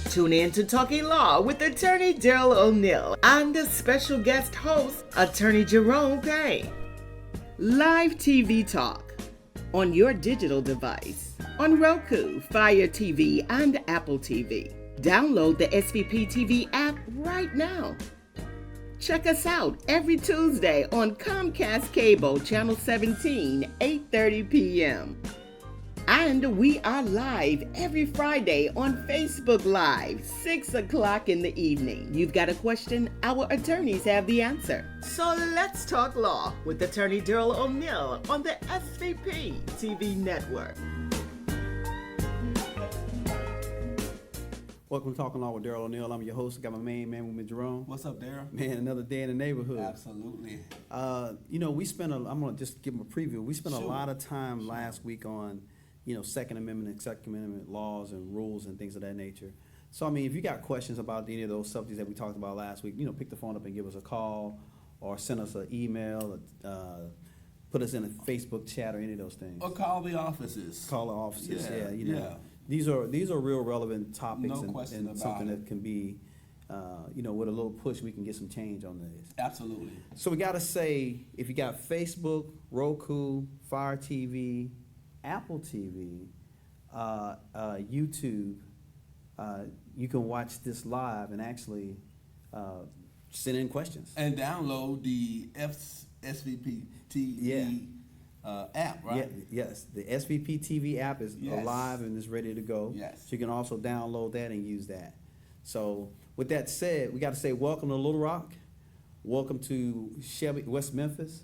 Tune in to Talking Law with Attorney Daryl O'Neill and a special guest host, Attorney Jerome Payne. Live TV talk on your digital device, on Roku, Fire TV, and Apple TV. Download the SVP TV app right now. Check us out every Tuesday on Comcast Cable, Channel 17, 8:30 p.m. And we are live every Friday on Facebook Live, 6 o'clock in the evening. You've got a question, our attorneys have the answer. So let's talk law with Attorney Daryl O'Neill on the SVP TV network. Welcome to Talking Law with Daryl O'Neill. I'm your host. I got my main man with me, Jerome. What's up, Daryl? Man, another day in the neighborhood. Absolutely. We spent I'm going to just give them a preview. We spent a lot of time last week on, Second Amendment and Second Amendment laws and rules and things of that nature. So, if you got questions about any of those subjects that we talked about last week, pick the phone up and give us a call or send us an email, put us in a Facebook chat or any of those things. Or call the offices. Call the offices, Yeah. These are real relevant topics No and question about something it. that can be, with a little push, we can get some change on this. Absolutely. So we got to say, if you got Facebook, Roku, Fire TV, Apple TV, YouTube, you can watch this live and actually send in questions. And download the SVP TV app, right? Yes, the SVP TV app is Yes. alive and is ready to go. Yes. So you can also download that and use that. So with that said, we got to say welcome to Little Rock, welcome to West Memphis,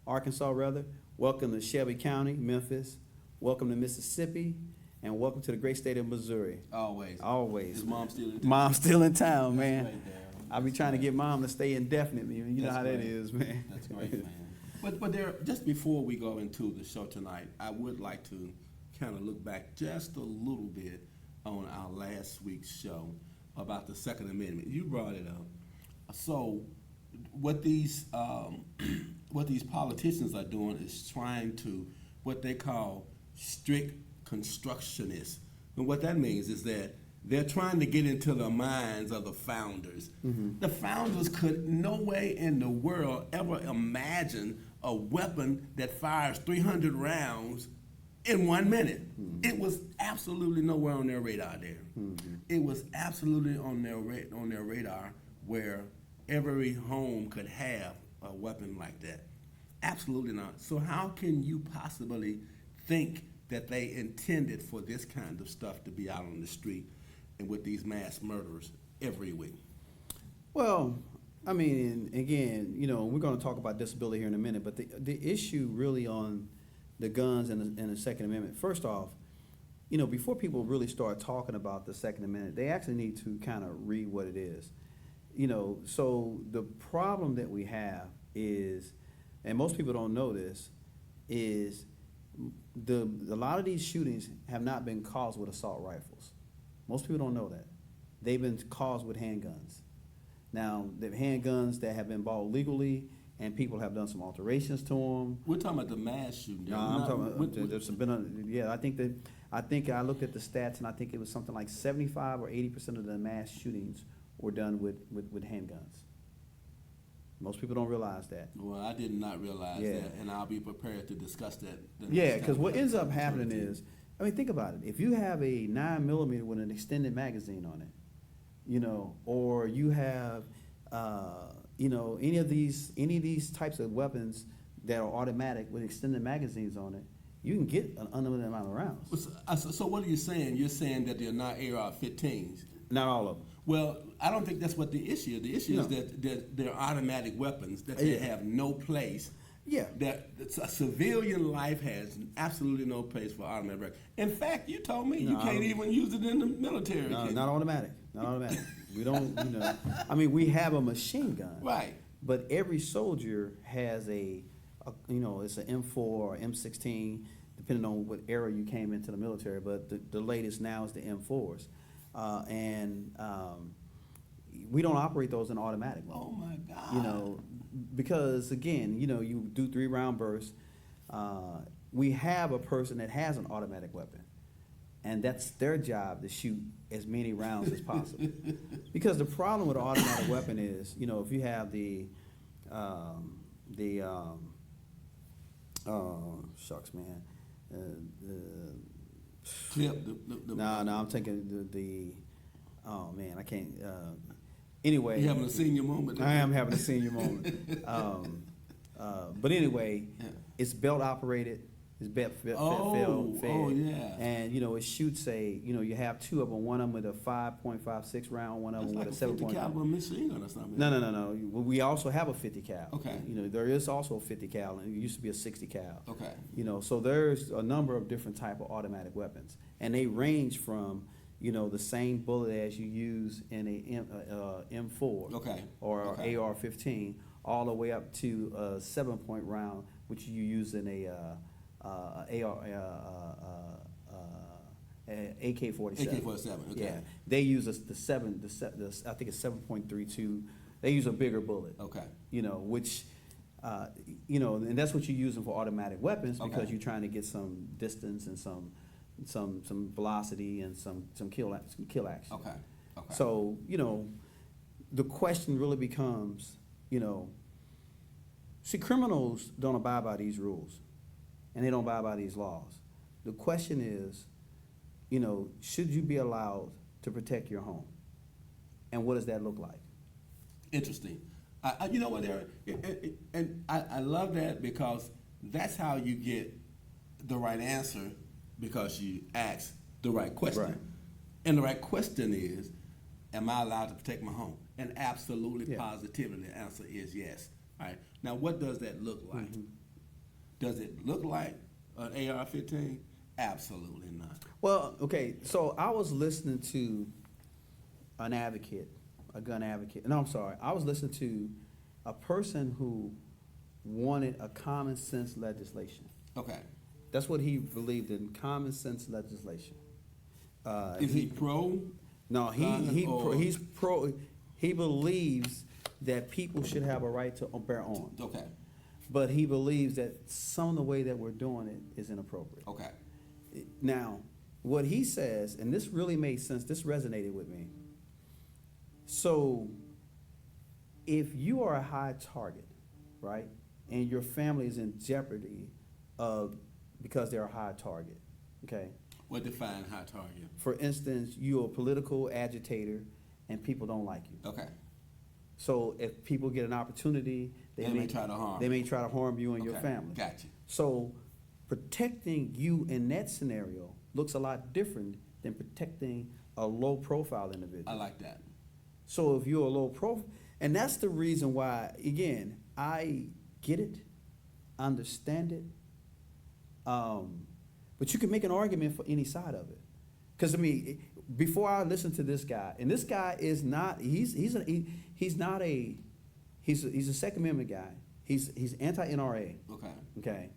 Arkansas rather, welcome to Shelby County, Memphis, welcome to Mississippi, and welcome to the great state of Missouri. Always. Always. Is mom still in town? Mom's still in town, That's man. great, Daryl. I'll be trying to get mom to stay indefinitely. You know That's how that great. is, man. That's great, man. But there, just before we go into the show tonight, I would like to kind of look back just a little bit on our last week's show about the Second Amendment. You brought it up. So what these politicians are doing is trying to what they call strict constructionists. And what that means is that they're trying to get into the minds of the founders. Mm-hmm. The founders could no way in the world ever imagine a weapon that fires 300 rounds in 1 minute. Mm-hmm. It was absolutely nowhere on their radar there. Mm-hmm. It was absolutely on their radar where every home could have a weapon like that. Absolutely not. So how can you possibly think that they intended for this kind of stuff to be out on the street and with these mass murderers every week? Well, again, we're going to talk about disability here in a minute, but the issue really on the guns and the Second Amendment, first off, before people really start talking about the Second Amendment, they actually need to kind of read what it is. So the problem that we have is, and most people don't know this, is a lot of these shootings have not been caused with assault rifles. Most people don't know that. They've been caused with handguns. Now, the handguns that have been bought legally, and people have done some alterations to them. We're talking about the mass shooting. No, I'm talking about there's been I think I looked at the stats, and I think it was something like 75 or 80% of the mass shootings were done with handguns. Most people don't realize that. Well, I did not realize that, and I'll be prepared to discuss that. Because what ends up happening is, think about it. If you have a 9mm with an extended magazine on it, or you have, any of these types of weapons that are automatic with extended magazines on it, you can get an unlimited amount of rounds. So what are you saying? You're saying that they're not AR-15s? Not all of them. Well, I don't think that's what the issue is. The issue is that they're automatic weapons, that they have no place. Yeah. That a civilian life has absolutely no place for automatic weapons. In fact, you told me you can't even use it in the military. No, not automatic. Not automatic. We don't, we have a machine gun. Right. But every soldier has it's an M4 or M16, depending on what era you came into the military. But the latest now is the M4s. We don't operate those in automatic mode. Oh my God. Because again, you do 3-round bursts. We have a person that has an automatic weapon. and that's their job to shoot as many rounds as possible. Because the problem with an automatic weapon is, you know, if you have shucks, man, Clip. no, I'm thinking oh man, I can't. Anyway, You having a senior moment? I am having a senior moment. But anyway, Yeah. it's belt operated. It's belt fed. Oh, yeah. And you know, it shoots you have two of them. One of them with a 5.56 round. One of That's them like with a a 7. 50 caliber machine gun or something. No. We also have a 50 cal. Okay. You know, there is also a 50 cal, and it used to be a 60 cal. Okay. You know, so there's a number of different type of automatic weapons, and they range from, you know, the same bullet as you use in a M4 Okay. or Okay. AR-15, all the way up to a 7-point round, which you use in a AK-47. AK-47, okay. Yeah, they use I think it's 7.32. They use a bigger bullet. Okay. You know, which, you know, and that's what you're using for automatic weapons because Okay. you're trying to get some distance and some velocity and some kill action. Okay. Okay. So, you know, the question really becomes, you know, see, criminals don't abide by these rules, and they don't abide by these laws. The question is, you know, should you be allowed to protect your home? And what does that look like? Interesting. You know what, Eric? And I love that because that's how you get the right answer because you ask the right question. Right. And the right question is, am I allowed to protect my home? And absolutely, Yeah. positively, the answer is yes. All right. Now, what does that look like? Mm-hmm. Does it look like an AR-15? Absolutely not. Well, okay, so I was listening to a gun advocate. No, I'm sorry. I was listening to a person who wanted a common sense legislation. Okay. That's what he believed in, common sense legislation. Is he pro? No, or- he's pro. He believes that people should have a right to bear arms, Okay. but he believes that some of the way that we're doing it is inappropriate. Okay. Now, what he says, and this really made sense, this resonated with me. So, if you are a high target, right, and your family is in jeopardy because they're a high target, okay? What define high target? For instance, you're a political agitator and people don't like you. Okay. So if people get an opportunity, They may try to harm They may try to harm you and your Okay. family. Gotcha. So protecting you in that scenario looks a lot different than protecting a low profile individual. I like that. So if you're a low profile, and that's the reason why, again, I get it, understand it, but you can make an argument for any side of it. Because I mean, before I listen to this guy, and this guy is not, he's a Second Amendment guy. He's anti-NRA. Okay. Okay.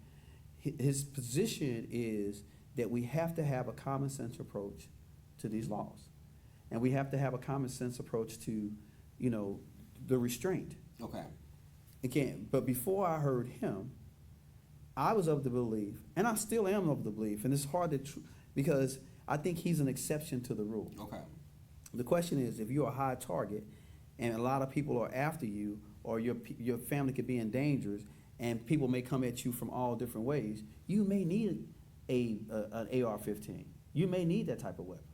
His position is that we have to have a common sense approach to these laws. And we have to have a common sense approach to, you know, the restraint. Okay. Again, but before I heard him, I was of the belief, and I still am of the belief, and it's hard to, because I think he's an exception to the rule. Okay. The question is, if you're a high target and a lot of people are after you, or your family could be in danger, and people may come at you from all different ways, you may need an AR-15. You may need that type of weapon.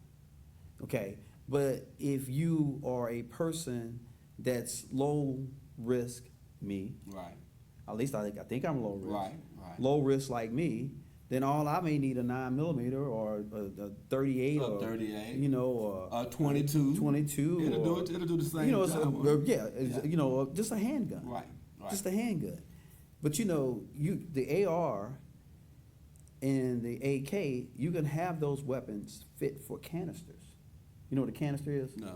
Okay, but if you are a person that's low risk, me, Right. at least I think I'm low risk. Right. Right. Low risk like me, then all I may need a 9mm or a 38 A or 38. you know, or A 22. 22. It'll do the same you know, job. yeah, you know, just a handgun. Right. Right. Just a handgun. But you know, the AR and the AK, you can have those weapons fit for canisters. You know what a canister is? No.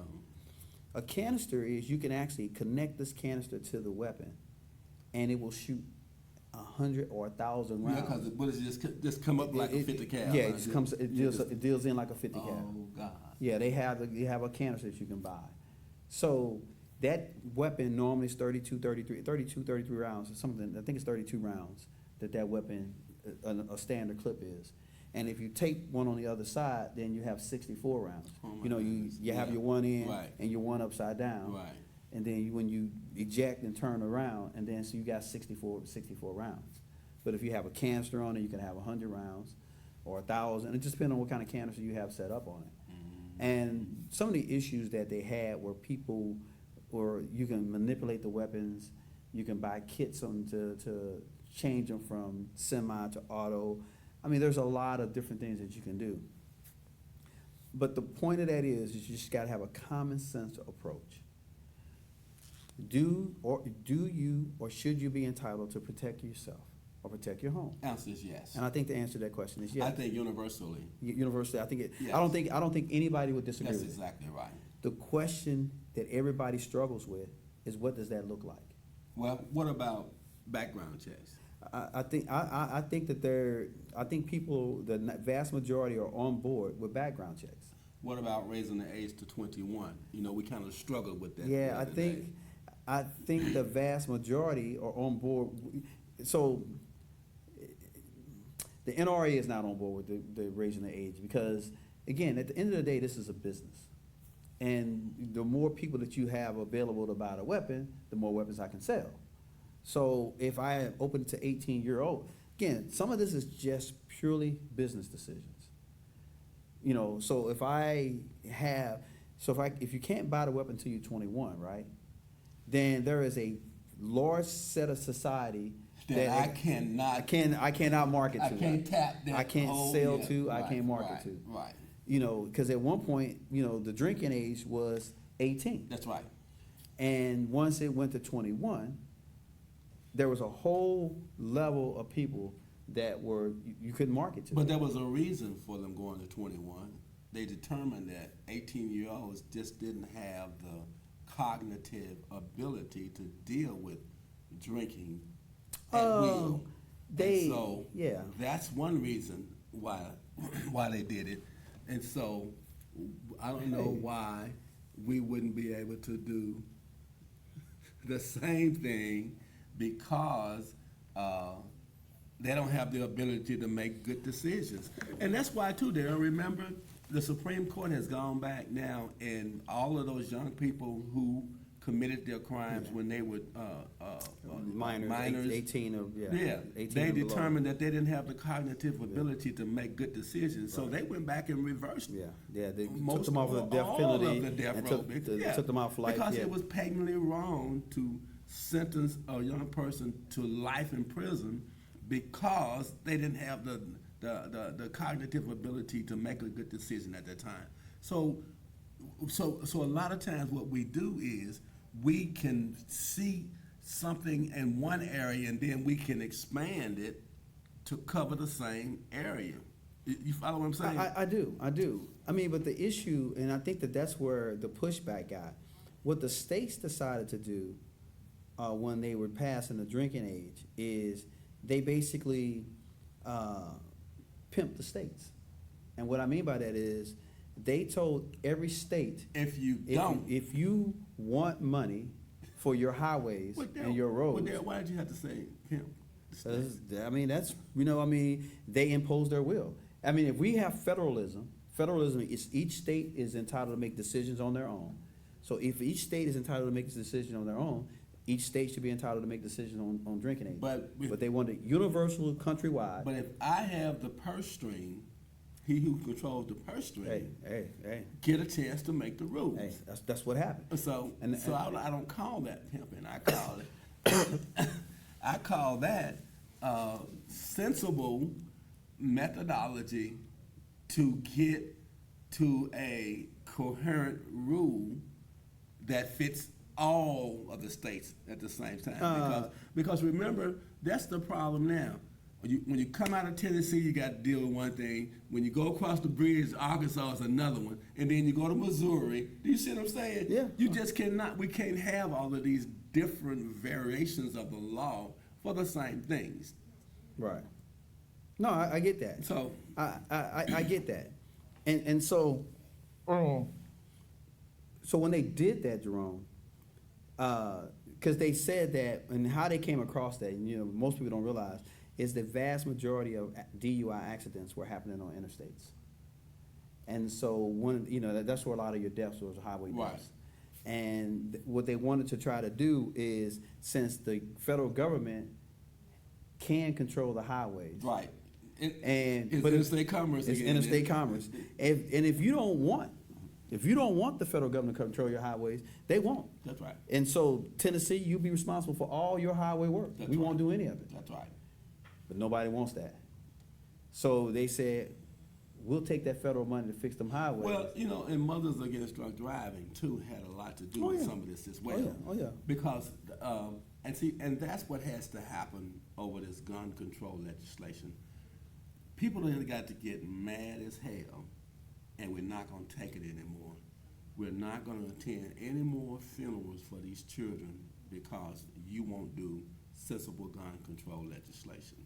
A canister is you can actually connect this canister to the weapon, and it will shoot 100 or 1,000 rounds. Yeah, because what is it just come up like a 50 cal? Yeah, it deals in like a 50 cal. Oh God. Yeah, they have a canister that you can buy. So that weapon normally is 33 rounds or something. I think it's 32 rounds that weapon, a standard clip is. And if you tape one on the other side, then you have 64 rounds. Oh my You know, goodness. you have Yeah. your one in Right. and your one upside down. Right. And then when you eject and turn around, and then so you got 64 rounds. But if you have a canister on it, you can have 100 rounds or 1,000. It just depends on what kind of canister you have set up on it. And some of the issues that they had were people, or you can manipulate the weapons, you can buy kits on to change them from semi to auto. I mean, there's a lot of different things that you can do. But the point of that is you just got to have a common sense approach. Do you or should you be entitled to protect yourself or protect your home? Answer is yes. And I think the answer to that question is yes. I think universally. Universally, I think it. Yes. I don't think anybody would disagree That's with it. exactly right. The question that everybody struggles with is, what does that look like? Well, what about background checks? I think people, the vast majority are on board with background checks. What about raising the age to 21? You know, we kind of struggled with that. Yeah, the I other think day. the vast majority are on board. So the NRA is not on board with the raising the age because, again, at the end of the day, this is a business. And the more people that you have available to buy the weapon, the more weapons I can sell. So if I open it to 18-year-old, again, some of this is just purely business decisions. You know, so if you can't buy the weapon until you're 21, right? Then there is a large set of society that I cannot market to. I can't tap that. I can't sell to. I can't market right, to. Right. You know, because at one point, you know, the drinking age was 18. That's right. And once it went to 21, there was a whole level of people that you couldn't market to. But there was a reason for them going to 21. They determined that 18-year-olds just didn't have the cognitive ability to deal with drinking at will. That's one reason why they did it. And so I don't know why we wouldn't be able to do the same thing, because they don't have the ability to make good decisions. And that's why, too, Darryl, remember, the Supreme Court has gone back now, and all of those young people who committed their crimes when they were minors, 18 or 18 they or below. determined that they didn't have the cognitive ability to make good decisions. So they went back and reversed. They took them off of the death penalty and took them off for life. Because it was patently wrong to sentence a young person to life in prison because they didn't have the cognitive ability to make a good decision at that time. So a lot of times what we do is we can see something in one area and then we can expand it to cover the same area. You follow what I'm saying? I do. I mean, but the issue, and I think that's where the pushback got. What the states decided to do when they were passing the drinking age is they basically pimped the states. And what I mean by that is they told every state, if you want money for your highways and your roads. Why did you have to say pimp? I mean, they impose their will. I mean, if we have federalism is each state is entitled to make decisions on their own. So if each state is entitled to make a decision on their own, each state should be entitled to make decisions on drinking age. But they want it universal, countrywide. But if I have the purse string, he who controls the purse string get a chance to make the rules. Hey, that's what happened. So I don't call that pimping. I call that sensible methodology to get to a coherent rule that fits all of the states at the same time. Because remember, that's the problem now. When you come out of Tennessee, you got to deal with one thing. When you go across the bridge, Arkansas is another one. And then you go to Missouri. Do you see what I'm saying? Yeah. You just cannot, we can't have all of these different variations of the law for the same things. Right. No, I get that. So I get that. And so when they did that, Jerome, because they said that, and how they came across that, and most people don't realize, is the vast majority of DUI accidents were happening on interstates. And so that's where a lot of your deaths was, highway Right. deaths. And what they wanted to try to do is, since the federal government can control the highways, Right. and It's but interstate commerce it's again. interstate commerce. If you don't want the federal government to control your highways, they won't. That's right. And so Tennessee, you'll be responsible for all your highway work. That's We right. won't do any of it. That's right. But nobody wants that. So they said, we'll take that federal money to fix them highways. Well, and Mothers Against Drunk Driving too had a lot to do Oh, with yeah. some of this as well. Oh, yeah. Because and that's what has to happen over this gun control legislation. People have got to get mad as hell, and we're not going to take it anymore. We're not going to attend any more funerals for these children because you won't do sensible gun control legislation.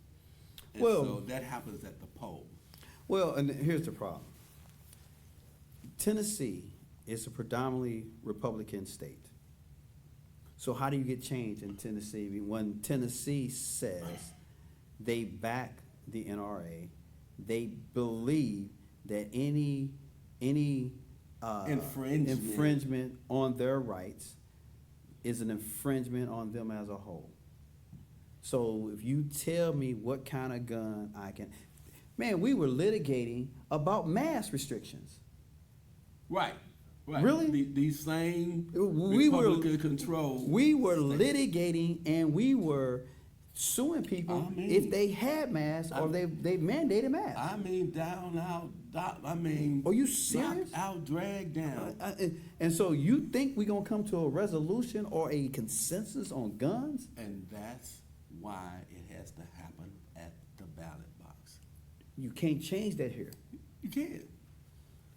And Well- so that happens at the poll. Well, and here's the problem. Tennessee is a predominantly Republican state. So how do you get change in Tennessee when Tennessee says they back the NRA, they believe that any infringement on their rights is an infringement on them as a whole. So if you tell me what kind of gun I can, man, we were litigating about mask restrictions. Right. Right. Really? These same We were- Republican control. We were states. litigating and we were suing people I mean- if they had masks or they mandated masks. I mean, down, out, Are you serious? knocked out, dragged down. And so you think we're gonna come to a resolution or a consensus on guns? And that's why it has to happen at the ballot box. You can't change that here. You can't.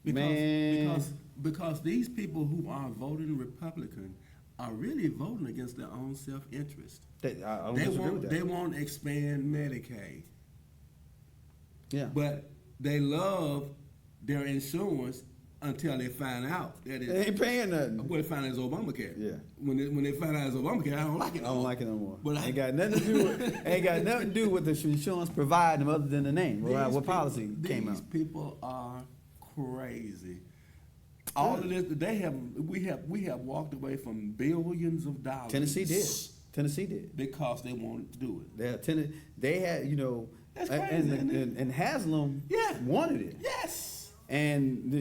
Man. Because these people who are voting Republican are really voting against their own self-interest. I don't disagree with that. They won't expand Medicaid, Yeah. but they love their insurance until they find out that They ain't paying nothing. Well, they find out it's Obamacare. Yeah. When they find out it's Obamacare, I don't like it. I don't like it no more. But ain't got nothing to do with the insurance providing them other than the name. What policy came out? These people are crazy. All of this, we have walked away from billions of dollars. Tennessee did. Because they wanted to do it. They had, That's crazy, isn't it? and Haslam Yeah. wanted it. Yes. And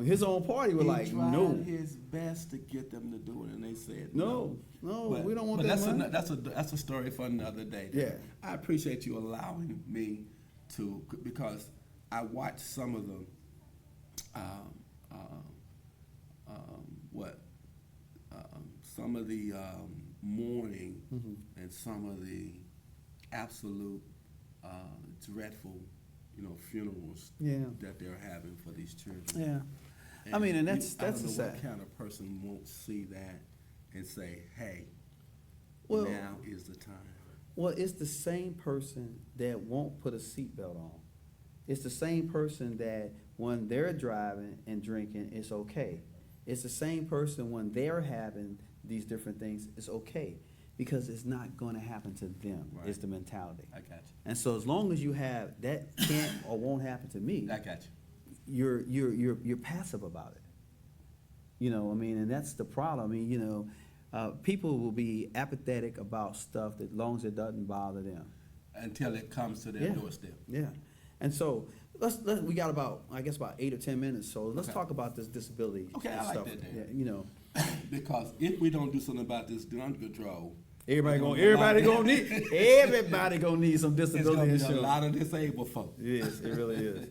his own party were like, He tried no, his best to get them to do it, and they said no, But- we don't want but that that's money. that's a story for another day. Yeah. I appreciate you allowing me to, because I watched some of the some of the mourning and some of the absolute dreadful, funerals Yeah. that they're having for these children. Yeah. I mean, and that's I don't the know sad. what kind of person won't see that and say, "Hey, Well- now is the time." Well, it's the same person that won't put a seatbelt on. It's the same person that when they're driving and drinking, it's okay. It's the same person when they're having these different things, it's okay. Because it's not going to happen to them. Right. It's the mentality. I got you. And so as long as you have that can't or won't happen to me, I got you. you're passive about it. And that's the problem. People will be apathetic about stuff that long as it doesn't bother them. Until it comes to their Yeah. doorstep. Yeah. And so we got about 8 or 10 minutes. So let's Okay. talk about this disability Okay, I like stuff. that, Dan. Yeah, Because if we don't do something about this gun control, everybody it's gonna need some It's disability gonna be a insurance. lot of disabled folk. Yes, it really is.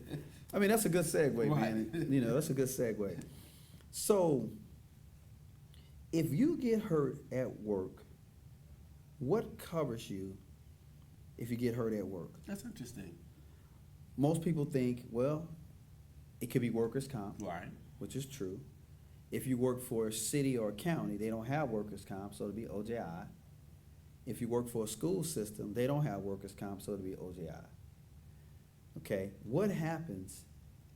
I mean, that's a good segue, man. Right. That's a good segue. So, if you get hurt at work, what covers you if you get hurt at work? That's interesting. Most people think, well, it could be workers' comp, Right. which is true. If you work for a city or a county, they don't have workers' comp, so it'll be OJI. If you work for a school system, they don't have workers' comp, so it'll be OJI. Okay, what happens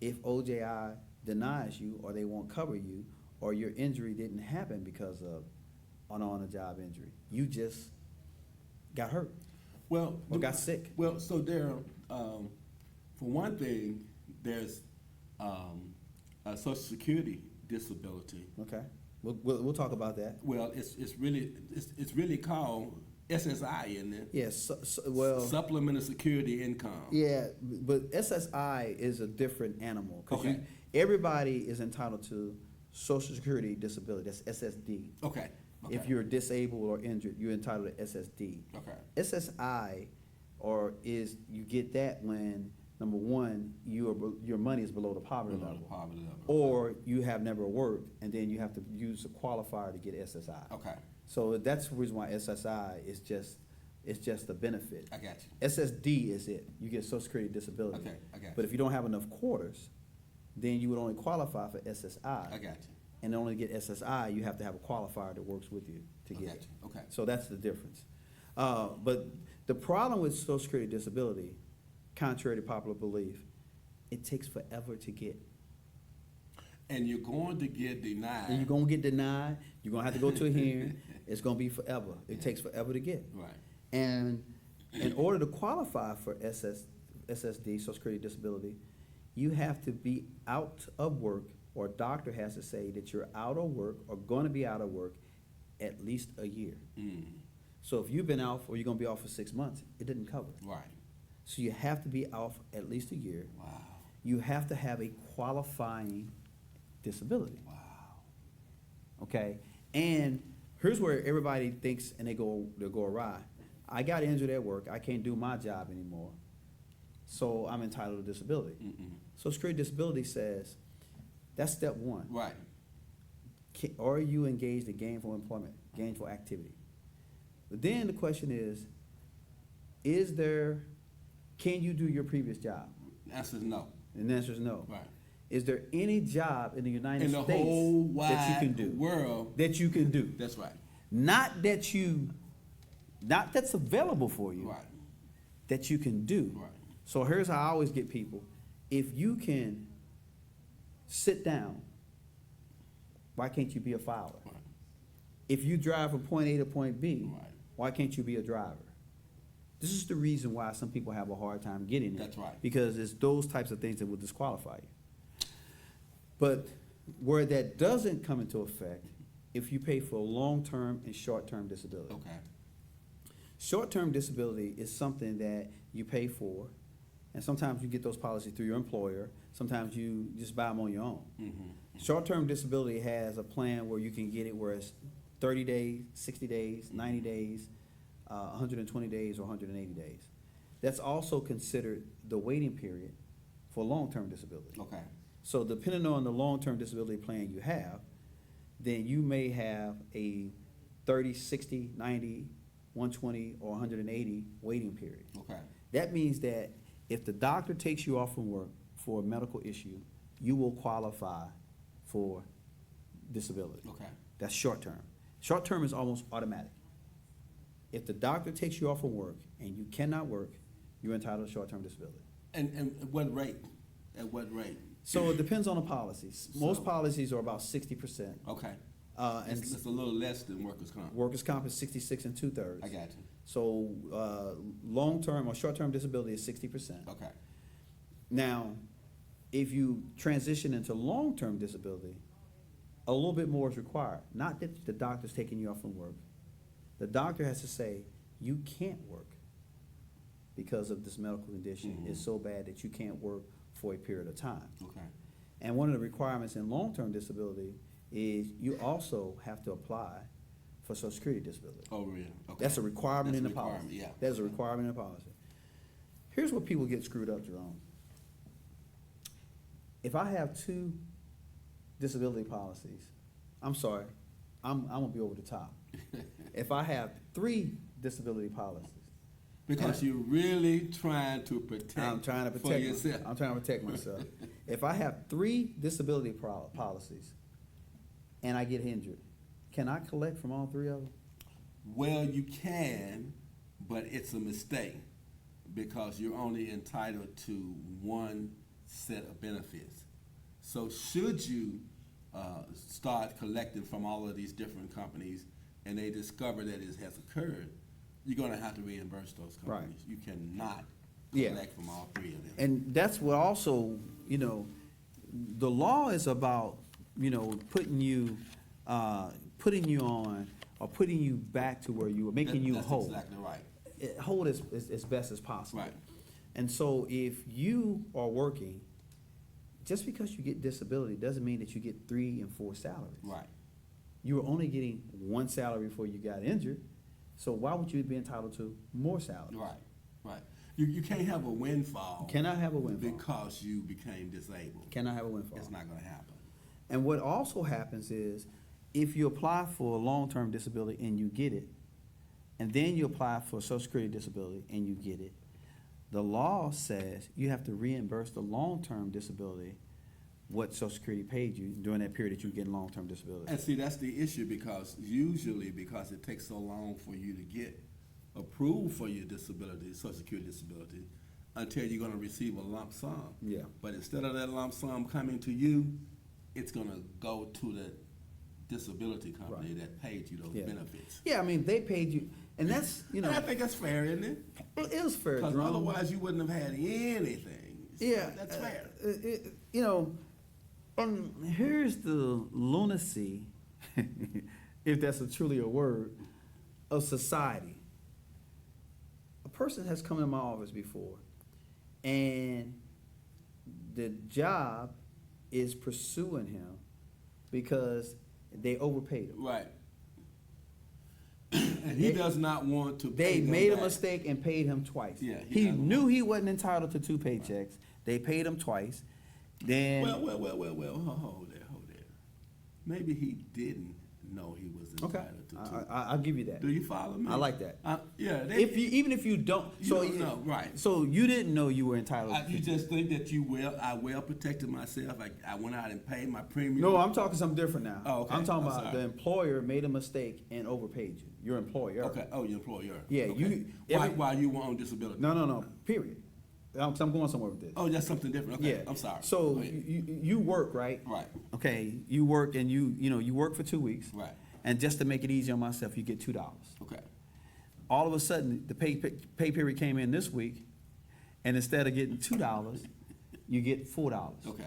if OJI denies you or they won't cover you or your injury didn't happen because of an on-the-job injury? You just got hurt. Well, or got sick. Well, so there, for one thing, there's a Social Security disability. Okay, we'll talk about that. Well, it's really called SSI, isn't it? Yes. Well, Supplemental Security Income. yeah, but SSI is a different animal because Okay. everybody is entitled to Social Security disability. That's SSD. Okay. If you're disabled or injured, you're entitled to SSD. Okay. SSI, you get that when number one, your money is below the poverty Below the level, poverty level. or you have never worked, and then you have to use a qualifier to get SSI. Okay. So that's the reason why SSI is just a benefit. I got you. SSD is it. You get Social Security disability. Okay, I got you. But if you don't have enough quarters, then you would only qualify for SSI. I got you. And to only get SSI, you have to have a qualifier that works with you to I get got it. you. Okay. So that's the difference. But the problem with Social Security disability, contrary to popular belief, it takes forever to get. And you're going to get denied. And you're going to get denied. You're going to have to go to a hearing. It's going to be forever. It takes forever to get. Right. And in order to qualify for SSD, Social Security disability, you have to be out of work, or a doctor has to say that you're out of work or going to be out of work at least a year. Mm. So if you've been out or you're going to be off for 6 months, it didn't cover. Right. So you have to be off at least a year. Wow. You have to have a qualifying disability. Wow. Okay? And here's where everybody thinks and they go awry. I got injured at work. I can't do my job anymore. So I'm entitled to disability. Mm-mm. Social Security disability says that's step one. Right. Are you engaged in gainful employment, gainful activity? But then the question is can you do your previous job? The answer is no. And the answer is no. Right. Is there any job in the United In the States whole wide that you can do? world. That you can do. That's right. Not that's available for you. Right. That you can do. Right. So here's how I always get people. If you can sit down, why can't you be a filer? Right. If you drive from point A to point B, Right. why can't you be a driver? This is the reason why some people have a hard time getting it. That's right. Because it's those types of things that will disqualify you. But where that doesn't come into effect, if you pay for long-term and short-term disability. Okay. Short-term disability is something that you pay for, and sometimes you get those policies through your employer. Sometimes you just buy them on your own. Mm-hmm. Short-term disability has a plan where you can get it where it's 30 days, 60 days, 90 days, 120 days, or 180 days. That's also considered the waiting period for long-term disability. Okay. So depending on the long-term disability plan you have, then you may have a 30, 60, 90, 120, or 180 waiting period. Okay. That means that if the doctor takes you off from work for a medical issue, you will qualify for disability. Okay. That's short-term. Short-term is almost automatic. If the doctor takes you off from work and you cannot work, you're entitled to short-term disability. And at what rate? At what rate? So it depends on the policies. Most So- policies are about 60%. Okay. And It's a little less than workers' comp. workers' comp is 66 2/3. I got you. So long-term or short-term disability is 60%. Okay. Now, if you transition into long-term disability, a little bit more is required. Not that the doctor's taking you off from work. The doctor has to say, you can't work because of this medical condition. Mhm. It's so bad that you can't work for a period of time. Okay. And one of the requirements in long-term disability is you also have to apply for Social Security disability. Oh, really? Okay. That's a requirement That's in a the policy. requirement, yeah. That's a requirement in the policy. Here's where people get screwed up, Jerome. If I have 2 disability policies, I'm sorry, I'm gonna be over the top. If I have 3 disability policies, Because you're really trying to protect. I'm trying to for protect yourself. I'm trying to protect myself. If I have 3 disability policies and I get injured, can I collect from all 3 of them? Well, you can, but it's a mistake because you're only entitled to one set of benefits. So should you start collecting from all of these different companies and they discover that it has occurred, you're going to have to reimburse those Right. companies. You cannot Yeah. collect from all three of them. And that's what also, the law is about, putting you on, or putting you back to where you were, making you That's whole. exactly right. Whole as best as possible. Right. And so if you are working, just because you get disability doesn't mean that you get 3 and 4 salaries. Right. You were only getting 1 salary before you got injured, so why would you be entitled to more salaries? Right. Right. You can't have a windfall. You cannot have a windfall. Because you became disabled. Cannot have a windfall. It's not going to happen. And what also happens is, if you apply for a long-term disability and you get it, and then you apply for Social Security disability and you get it, the law says you have to reimburse the long-term disability what Social Security paid you during that period that you get long-term disability. And see, that's the issue, because it takes so long for you to get approved for your disability, Social Security disability, until you're going to receive a lump sum. Yeah. But instead of that lump sum coming to you, it's going to go to the disability company Right. that paid you those Yeah. benefits. Yeah, I mean, they paid you, and that's, And I think that's fair, isn't it? it is fair, Because Jerome. otherwise you wouldn't have had anything. So Yeah, that's fair. And here's the lunacy, if that's truly a word, of society. A person has come in my office before, and the job is pursuing him because they overpaid him. Right. And he does not want to They pay them made a back. mistake and paid him twice. Yeah, he he doesn't knew want- he wasn't entitled to 2 paychecks. They paid him twice. Then Well, hold there. Maybe he didn't know he was okay, entitled to two. I'll give you that. Do you follow me? I like that. Yeah. Even if you don't, You don't know, right. So you didn't know you were entitled. You just think that I well protected myself. I went out and paid my premium. No, I'm talking something different now. Oh, okay. I'm talking I'm about sorry. the employer made a mistake and overpaid you. Your employer. Okay. Oh, your employer. Yeah, Okay. While you were on disability. No. Period. I'm going somewhere with this. Oh, that's something different. Okay. Yeah. I'm sorry. So Go ahead. you work, right? Right. Okay. You work and you work for 2 weeks. Right. And just to make it easy on myself, you get $2. Okay. All of a sudden, the pay period came in this week, and instead of getting $2, you get $4. Okay.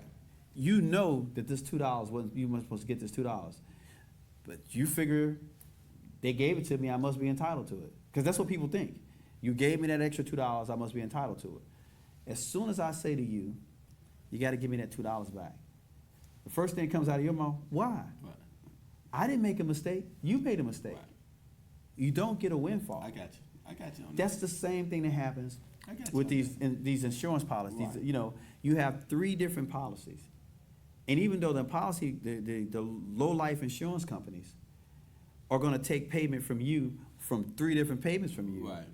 You know that this $2 wasn't, you weren't supposed to get this $2, but you figure they gave it to me, I must be entitled to it, because that's what people think. You gave me that extra $2, I must be entitled to it. As soon as I say to you, you got to give me that $2 back, the first thing that comes out of your mouth, why? Right. I didn't make a mistake. You made a mistake. Right. You don't get a windfall. I got you on That's the same thing that happens I got you with on these insurance policies. Right. You have 3 different policies, and even though the low life insurance companies are going to take payment from you from 3 different payments from you, Right.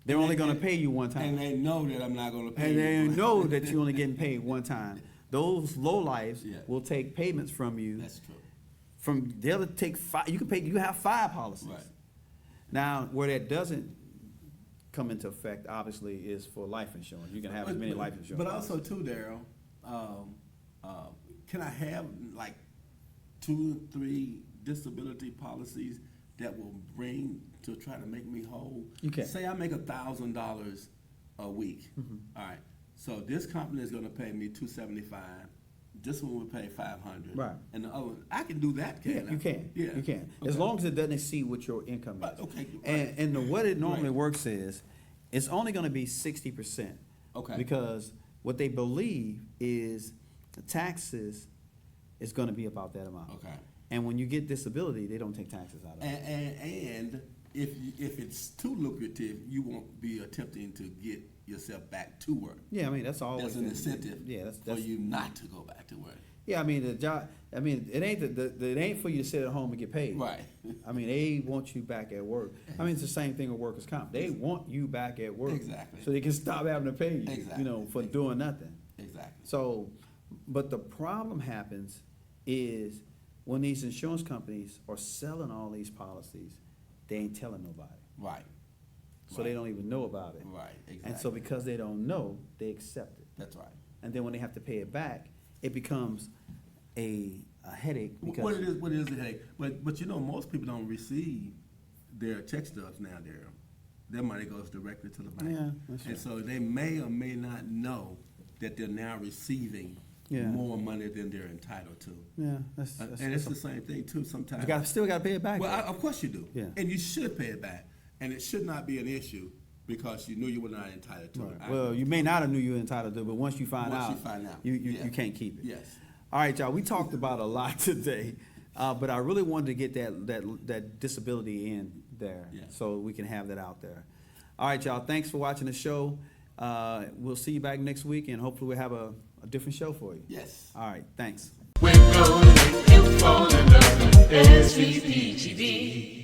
they're only going to pay you one time, And they know that I'm not going to pay and they you. know that you're only getting paid one time. Those low lives Yeah. will take payments from you. That's true. They'll take 5. You have 5 policies. Right. Now, where that doesn't come into effect, obviously, is for life insurance. You can have as many life insurance. But also too, Daryl, can I have like 2 or 3 disability policies that will bring to try to make me whole? You can. Say I make $1,000 a week. Mm-hmm. All right. So this company is going to pay me $275. This one will pay $500. Right. And the other one, I can do that. Yeah, Can't I? you can. Yeah. You can. As Okay. long as it doesn't exceed what your income is. Okay. And the what it normally Right. works is, it's only going to be 60%. Okay. Because what they believe is the taxes is going to be about that amount. Okay. And when you get disability, they don't take taxes out of it. And if it's too lucrative, you won't be attempting to get yourself back to work. Yeah, I mean, that's always There's an been- incentive Yeah, for that's you not to go back to work. Yeah, I mean the job. I mean it ain't it ain't for you to sit at home and get paid. Right. I mean they want you back at work. I mean it's the same thing with workers' comp. They want you back at work. Exactly. So they can stop having to pay you. Exactly. For doing nothing. Exactly. So, but the problem happens is when these insurance companies are selling all these policies, they ain't telling nobody. Right. So they don't even know about it. Right. Exactly. And so because they don't know, they accept it. That's right. And then when they have to pay it back, it becomes a headache because What it is a headache. But most people don't receive their check stubs now, Daryl. their money goes directly to the bank. Yeah, that's and right. so they may or may not know that they're now receiving Yeah. more money than they're entitled to. Yeah, And it's the same thing too. Sometimes you still got to pay it back. well, though. of course you do. Yeah. And you should pay it back. And it should not be an issue because you knew you were not entitled to it. Right. Well, you may not have knew you were entitled to it, but once you find Once out, you find out. you Yeah. can't keep it. Yes. All right, y'all. We talked about a lot today, but I really wanted to get that disability in there, Yeah. so we can have that out there. All right, y'all. Thanks for watching the show. We'll see you back next week, and hopefully we'll have a different show for you. Yes. All right. Thanks. We're gonna make you fall in love with SVPTV.